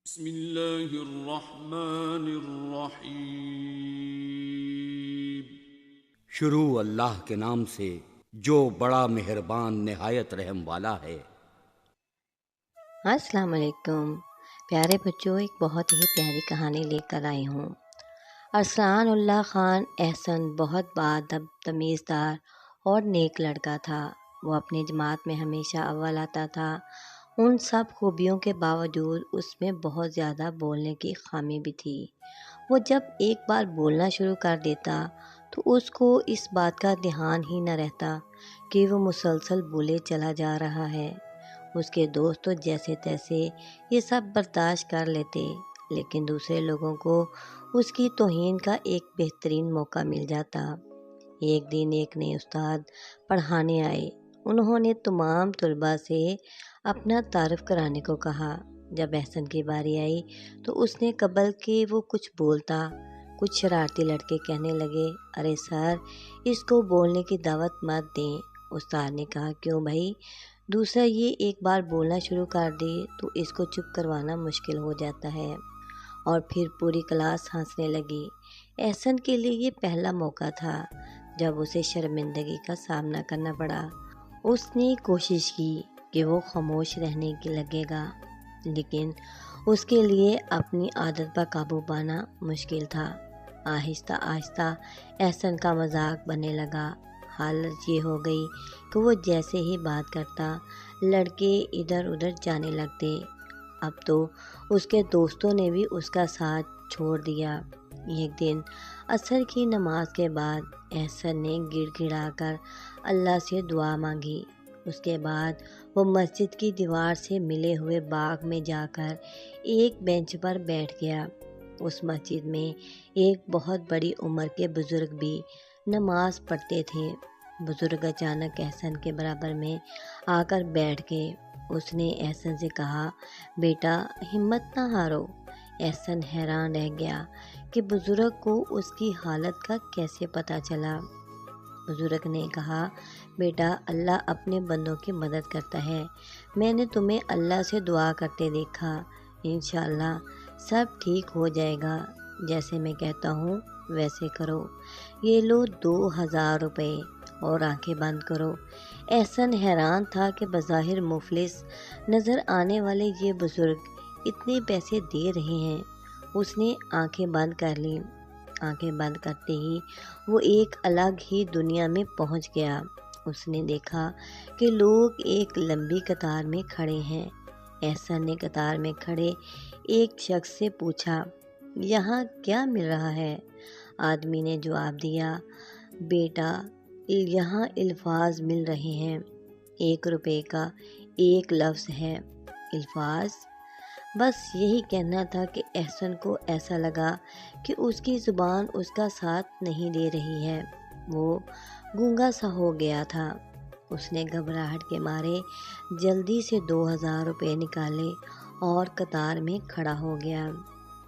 بسم اللہ الرحمن الرحیم۔ شروع اللہ کے نام سے جو بڑا مہربان نہایت رحم والا ہے۔ السلام علیکم پیارے بچوں، ایک بہت ہی پیاری کہانی لے کر آئی ہوں۔ ارسلان اللہ خان احسن بہت باادب، تمیزدار اور نیک لڑکا تھا۔ وہ اپنی جماعت میں ہمیشہ اول آتا تھا۔ ان سب خوبیوں کے باوجود اس میں بہت زیادہ بولنے کی خامی بھی تھی۔ وہ جب ایک بار بولنا شروع کر دیتا تو اس کو اس بات کا دھیان ہی نہ رہتا کہ وہ مسلسل بولے چلا جا رہا ہے۔ اس کے دوست تو جیسے تیسے یہ سب برداشت کر لیتے، لیکن دوسرے لوگوں کو اس کی توہین کا ایک بہترین موقع مل جاتا۔ ایک دن ایک نئے استاد پڑھانے آئے۔ انہوں نے تمام طلباء سے اپنا تعارف کرانے کو کہا۔ جب احسن کی باری آئی تو اس نے قبل کہ وہ کچھ بولتا، کچھ شرارتی لڑکے کہنے لگے، ارے سر، اس کو بولنے کی دعوت مت دیں۔ استاد نے کہا، کیوں بھائی؟ دوسرا یہ ایک بار بولنا شروع کر دے تو اس کو چپ کروانا مشکل ہو جاتا ہے۔ اور پھر پوری کلاس ہنسنے لگی۔ احسن کے لیے یہ پہلا موقع تھا جب اسے شرمندگی کا سامنا کرنا پڑا۔ اس نے کوشش کی کہ وہ خاموش رہنے کی لگے گا، لیکن اس کے لیے اپنی عادت پر قابو پانا مشکل تھا۔ آہستہ آہستہ احسن کا مذاق بننے لگا۔ حالت یہ ہو گئی کہ وہ جیسے ہی بات کرتا، لڑکے ادھر ادھر جانے لگتے۔ اب تو اس کے دوستوں نے بھی اس کا ساتھ چھوڑ دیا۔ ایک دن عصر کی نماز کے بعد احسن نے گڑ گڑا کر اللہ سے دعا مانگی۔ اس کے بعد وہ مسجد کی دیوار سے ملے ہوئے باغ میں جا کر ایک بینچ پر بیٹھ گیا۔ اس مسجد میں ایک بہت بڑی عمر کے بزرگ بھی نماز پڑھتے تھے۔ بزرگ اچانک احسن کے برابر میں آ کر بیٹھ گئے۔ اس نے احسن سے کہا، بیٹا ہمت نہ ہارو۔ احسن حیران رہ گیا کہ بزرگ کو اس کی حالت کا کیسے پتہ چلا۔ بزرگ نے کہا، بیٹا اللہ اپنے بندوں کی مدد کرتا ہے۔ میں نے تمہیں اللہ سے دعا کرتے دیکھا۔ انشاءاللہ سب ٹھیک ہو جائے گا۔ جیسے میں کہتا ہوں ویسے کرو۔ یہ لو 2000 روپے اور آنکھیں بند کرو۔ احسن حیران تھا کہ بظاہر مفلس نظر آنے والے یہ بزرگ اتنے پیسے دے رہے ہیں۔ اس نے آنکھیں بند کر لیں۔ آنکھیں بند کرتے ہی وہ ایک الگ ہی دنیا میں پہنچ گیا۔ اس نے دیکھا کہ لوگ ایک لمبی قطار میں کھڑے ہیں۔ احسن نے قطار میں کھڑے ایک شخص سے پوچھا، یہاں کیا مل رہا ہے؟ آدمی نے جواب دیا، بیٹا یہاں الفاظ مل رہے ہیں۔ 1 روپے کا ایک لفظ ہے۔ الفاظ؟ بس یہی کہنا تھا کہ احسن کو ایسا لگا کہ اس کی زبان اس کا ساتھ نہیں دے رہی ہے۔ وہ گونگا سا ہو گیا تھا۔ اس نے گھبراہٹ کے مارے جلدی سے 2000 روپے نکالے اور قطار میں کھڑا ہو گیا۔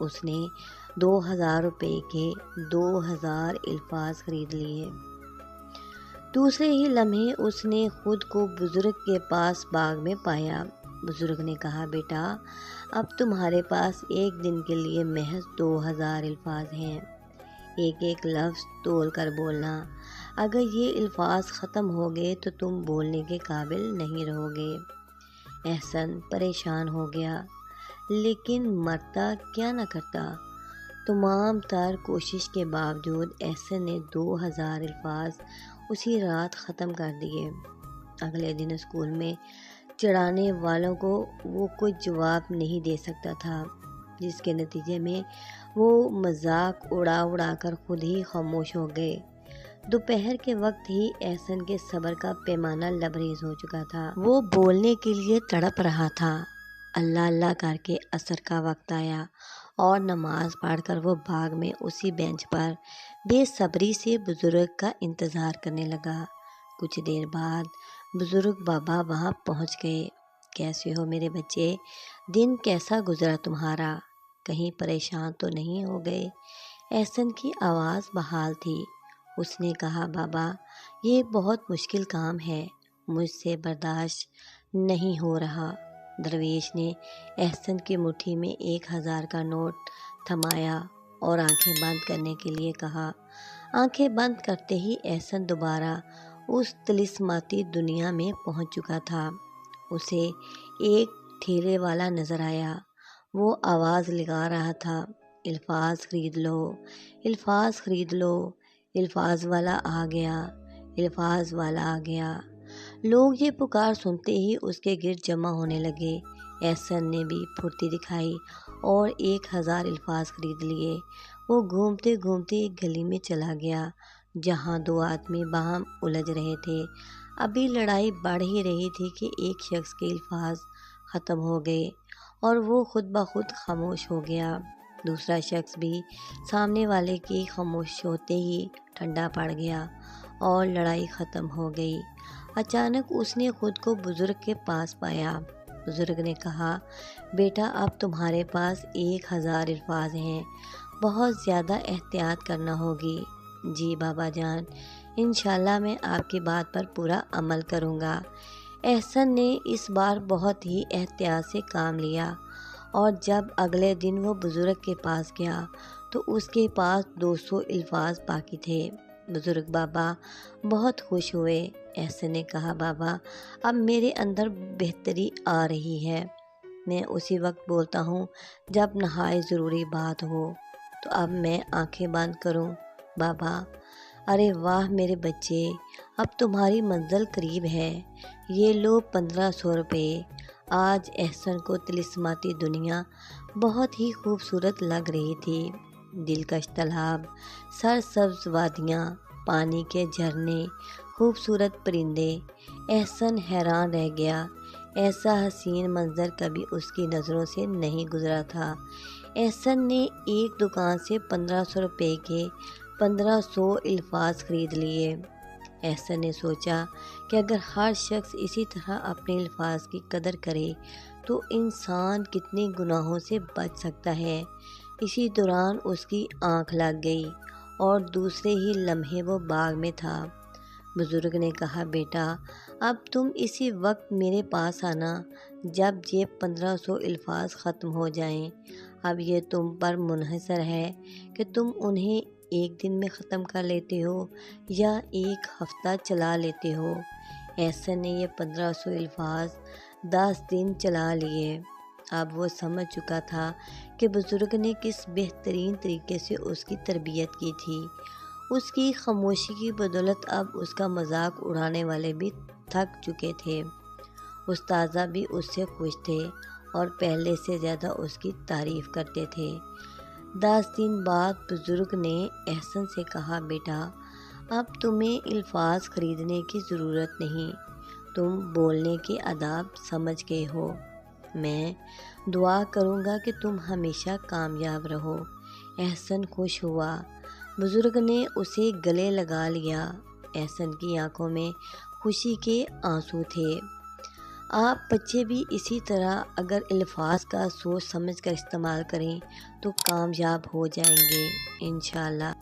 اس نے 2000 روپے کے 2000 الفاظ خرید لیے۔ دوسرے ہی لمحے اس نے خود کو بزرگ کے پاس باغ میں پایا۔ بزرگ نے کہا، بیٹا اب تمہارے پاس ایک دن کے لیے محض 2000 الفاظ ہیں۔ ایک ایک لفظ تول کر بولنا۔ اگر یہ الفاظ ختم ہو گئے تو تم بولنے کے قابل نہیں رہو گے۔ احسن پریشان ہو گیا، لیکن مرتا کیا نہ کرتا۔ تمام تر کوشش کے باوجود احسن نے 2000 الفاظ اسی رات ختم کر دیے۔ اگلے دن اسکول میں چڑھانے والوں کو وہ کوئی جواب نہیں دے سکتا تھا، جس کے نتیجے میں وہ مذاق اڑا اڑا کر خود ہی خاموش ہو گئے۔ دوپہر کے وقت ہی احسن کے صبر کا پیمانہ لبریز ہو چکا تھا۔ وہ بولنے کے لیے تڑپ رہا تھا۔ اللہ اللہ کر کے عصر کا وقت آیا اور نماز پڑھ کر وہ باغ میں اسی بینچ پر بے صبری سے بزرگ کا انتظار کرنے لگا۔ کچھ دیر بعد بزرگ بابا وہاں پہنچ گئے۔ کیسے ہو میرے بچے؟ دن کیسا گزرا تمہارا؟ کہیں پریشان تو نہیں ہو گئے؟ احسن کی آواز بحال تھی۔ اس نے کہا، بابا یہ بہت مشکل کام ہے، مجھ سے برداشت نہیں ہو رہا۔ درویش نے احسن کی مٹھی میں 1000 کا نوٹ تھمایا اور آنکھیں بند کرنے کے لیے کہا۔ آنکھیں بند کرتے ہی احسن دوبارہ اس طلسماتی دنیا میں پہنچ چکا تھا۔ اسے ایک ٹھیلے والا نظر آیا۔ وہ آواز لگا رہا تھا، الفاظ خرید لو، الفاظ خرید لو، الفاظ والا آ گیا، الفاظ والا آ گیا۔ لوگ یہ پکار سنتے ہی اس کے گرد جمع ہونے لگے۔ احسن نے بھی پھرتی دکھائی اور 1000 الفاظ خرید لیے۔ وہ گھومتے گھومتے ایک گلی میں چلا گیا جہاں 2 آدمی باہم الجھ رہے تھے۔ ابھی لڑائی بڑھ ہی رہی تھی کہ ایک شخص کے الفاظ ختم ہو گئے اور وہ خود بخود خاموش ہو گیا۔ دوسرا شخص بھی سامنے والے کی خاموش ہوتے ہی ٹھنڈا پڑ گیا اور لڑائی ختم ہو گئی۔ اچانک اس نے خود کو بزرگ کے پاس پایا۔ بزرگ نے کہا، بیٹا اب تمہارے پاس 1000 الفاظ ہیں، بہت زیادہ احتیاط کرنا ہوگی۔ جی بابا جان، انشاءاللہ میں آپ کی بات پر پورا عمل کروں گا۔ احسن نے اس بار بہت ہی احتیاط سے کام لیا اور جب اگلے دن وہ بزرگ کے پاس گیا تو اس کے پاس 200 الفاظ باقی تھے۔ بزرگ بابا بہت خوش ہوئے۔ احسن نے کہا، بابا اب میرے اندر بہتری آ رہی ہے، میں اسی وقت بولتا ہوں جب نہایت ضروری بات ہو، تو اب میں آنکھیں بند کروں؟ بابا، ارے واہ میرے بچے، اب تمہاری منزل قریب ہے، یہ لو 1500 روپے۔ آج احسن کو طلسماتی دنیا بہت ہی خوبصورت لگ رہی تھی۔ دلکش تالاب، سرسبز وادیاں، پانی کے جھرنے، خوبصورت پرندے۔ احسن حیران رہ گیا، ایسا حسین منظر کبھی اس کی نظروں سے نہیں گزرا تھا۔ احسن نے ایک دکان سے 1500 روپے کے 1500 الفاظ خرید لیے۔ احسن نے سوچا کہ اگر ہر شخص اسی طرح اپنے الفاظ کی قدر کرے تو انسان کتنے گناہوں سے بچ سکتا ہے۔ اسی دوران اس کی آنکھ لگ گئی اور دوسرے ہی لمحے وہ باغ میں تھا۔ بزرگ نے کہا، بیٹا اب تم اسی وقت میرے پاس آنا جب یہ 1500 الفاظ ختم ہو جائیں۔ اب یہ تم پر منحصر ہے کہ تم انہیں ایک دن میں ختم کر لیتے ہو یا ایک ہفتہ چلا لیتے ہو۔ احسن نے یہ 1500 الفاظ 10 دن چلا لیے۔ اب وہ سمجھ چکا تھا کہ بزرگ نے کس بہترین طریقے سے اس کی تربیت کی تھی۔ اس کی خاموشی کی بدولت اب اس کا مذاق اڑانے والے بھی تھک چکے تھے۔ اساتذہ بھی اس سے خوش تھے اور پہلے سے زیادہ اس کی تعریف کرتے تھے۔ 10 دن بعد بزرگ نے احسن سے کہا، بیٹا اب تمہیں الفاظ خریدنے کی ضرورت نہیں، تم بولنے کے آداب سمجھ گئے ہو۔ میں دعا کروں گا کہ تم ہمیشہ کامیاب رہو۔ احسن خوش ہوا۔ بزرگ نے اسے گلے لگا لیا۔ احسن کی آنکھوں میں خوشی کے آنسو تھے۔ آپ بچے بھی اسی طرح اگر الفاظ کا سوچ سمجھ کر استعمال کریں تو کامیاب ہو جائیں گے انشاءاللہ۔